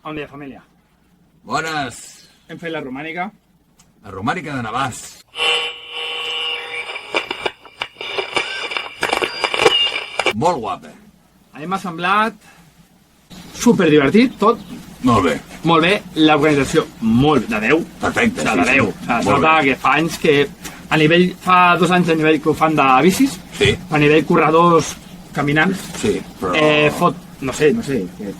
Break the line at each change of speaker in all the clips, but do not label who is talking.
Bon dia, família.
Bones.
Hem fet la romànica.
La romànica de Navàs. Molt guapa.
A mi m'ha semblat superdivertit, tot.
Molt bé.
Molt bé, l'organització molt de 10.
Perfecte.
De 10. Es nota que fa anys que a nivell, fa 2 anys a nivell que ho fan de bicis,
Sí.
a nivell corredors caminants,
Sí, però...
fot, no sé.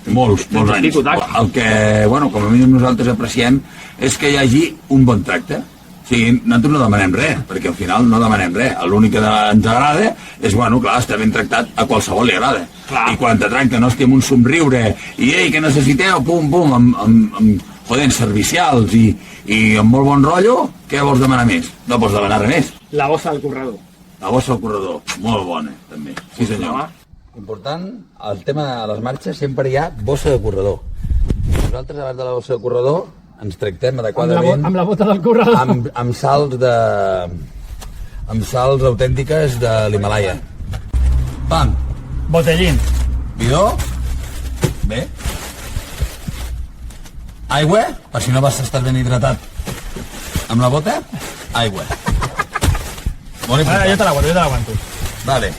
Molts anys. El que, bueno, com a mínim nosaltres apreciem és que hi hagi un bon tracte. O sigui, nosaltres no demanem res, perquè al final no demanem res. L'únic que ens agrada és, bueno, clar, estar ben tractat a qualsevol li agrada.
Clar.
I quan te tracten, hòstia, amb un somriure, i ei, què necessiteu? Pum, pum, amb servicials i amb molt bon rotllo, què vols demanar més? No pots demanar res més.
La bossa del corredor.
La bossa al corredor, molt bona, també. Sí, senyor.
Home.
Important, el tema de les marxes, sempre hi ha bossa de corredor. Nosaltres, abans de la bossa de corredor, ens tractem adequadament...
Amb la bota del corredor.
Amb salts de... amb salts autèntiques de l'Himalaya. Pam!
Botellín.
Bidó. Bé. Aigua, per si no vas estar ben hidratat. Amb la bota, aigua. Molt important.
Jo te l'aguanto.
Vale.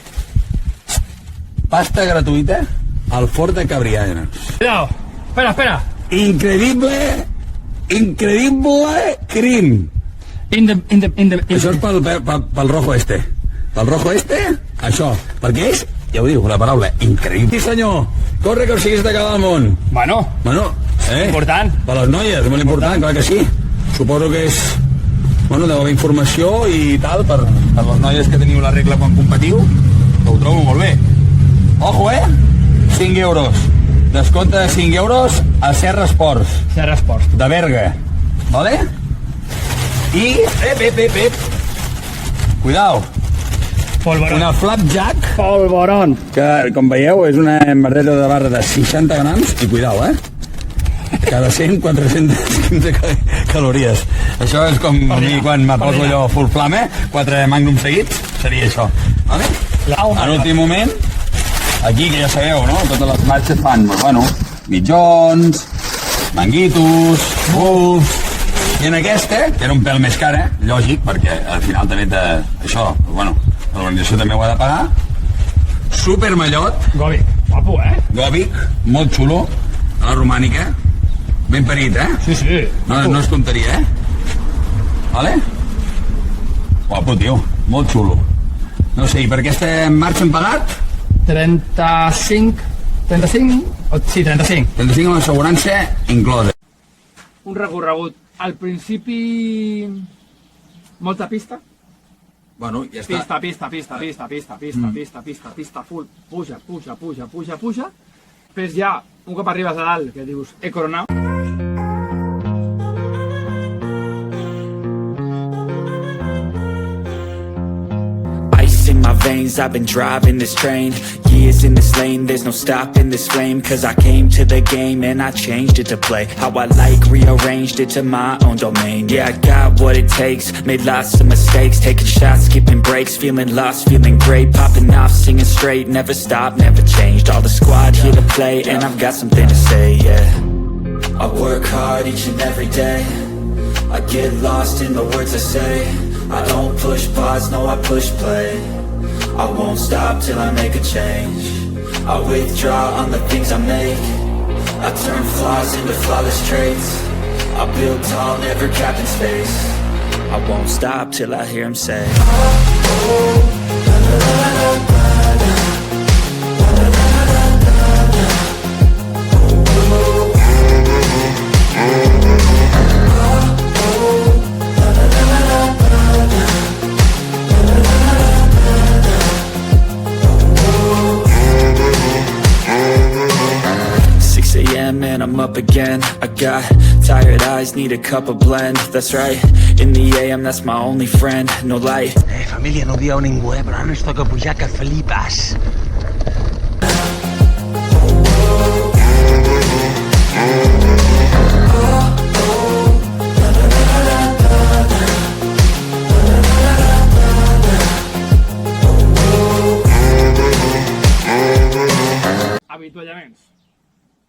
Pasta gratuïta al Fort de Cabrianes.
Cuidado. Espera.
Increïble crim. Això és pel rojo este. Pel rojo este, això. Perquè és, ja ho diu, la paraula, increïble. Sí, senyor. Corre, que o siguis d'acabar el món.
Bueno, important.
Per les noies, molt important, clar que sí. Suposo que és... Bueno, deu haver informació i tal, per les noies que teniu la regla quan competiu, que ho trobo molt bé. Ojo, 5 euros. Descompte de 5 euros a Serra Esports.
Serra Esports.
De Berga. Vale? I... Ep. Cuidao.
Polvorón.
Una flapjack,
Polvorón.
que, com veieu, és una merdeta de barra de 60 grams. I cuidao, cada 100, 415 calories. Això és com a mi quan me poso allò full flame, 4 magnums seguits, seria això. Vale? En últim moment, aquí, que ja sabeu, no? Totes les marxes fan, bueno, mitjons, manguitos, buffs... I en aquesta, que era un pèl més cara, lògic, perquè al final també això, bueno, l'organització també ho ha de pagar, supermallot,
Gòbic. Guapo,
gòbic, molt xulo, a la romànica, ben parit,
Sí.
No és tonteria, Vale? Guapo, tio, molt xulo. No sé, i per aquesta marxa hem pagat?
35? Sí, 35.
35 amb l'assegurança inclosa.
Un recorregut. Al principi... molta pista.
Bueno, ja està.
Pista, full. Puja. Després ja, un cop arribes a dalt, que dius, he coronat.
In my veins, I've been driving this train. Years in this lane, there's no stopping this flame. Cause I came to the game and I changed it to play how I like, rearranged it to my own domain. Yeah, I got what it takes, made lots of mistakes, taking shots, skipping breaks, feeling lost, feeling great, popping off, singing straight, never stopped, never changed. All the squad here to play and I've got something to say, yeah. I work hard each and every day, I get lost in the words I say. I don't push pause, no, I push play. I won't stop till I make a change. I withdraw on the things I make. I turn flaws into flawless traits. I build tall, never capped in space. I won't stop till I hear him say, and I'm up again. I got tired eyes, need a cup of blend. That's right, in the AM, that's my only friend. No light.
Família, no dieu ningú, però ara ens toca pujar que flipes.
Avituallaments.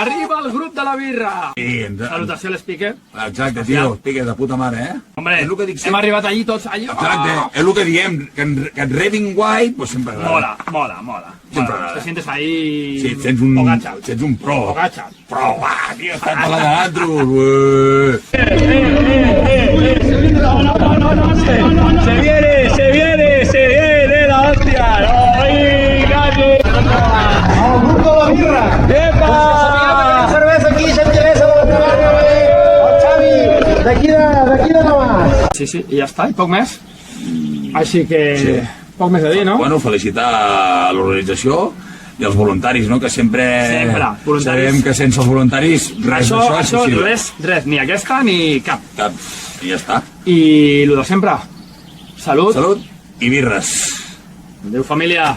Arriba el grup de la birra.
Sí,
Salutació a l'Speaker.
exacte, tio, piques de puta mare, eh?
Hombre,
és el que dic
hem
sempre.
arribat allí tots, allò.
Exacte, és el que diem, que et rebin guai, pues sempre agrada.
Mola.
Sempre
Mola.
agrada.
Te sientes ahí...
Sí, ets un...
Ogacha.
Ets un pro.
Ogacha.
Pro, va, tio, està parlant de l'altro. ué.
Se viene la hostia. Sí, i ja està, i poc més. Així que...
Sí.
Poc més a dir, no?
Bueno, felicitar a l'organització i els voluntaris, no? Que sempre
voluntaris.
sabem que sense els voluntaris res
Això,
d'això és possible.
res, ni aquesta ni cap.
I ja està.
I el de sempre. Salut.
Salut i birres.
Adéu, família.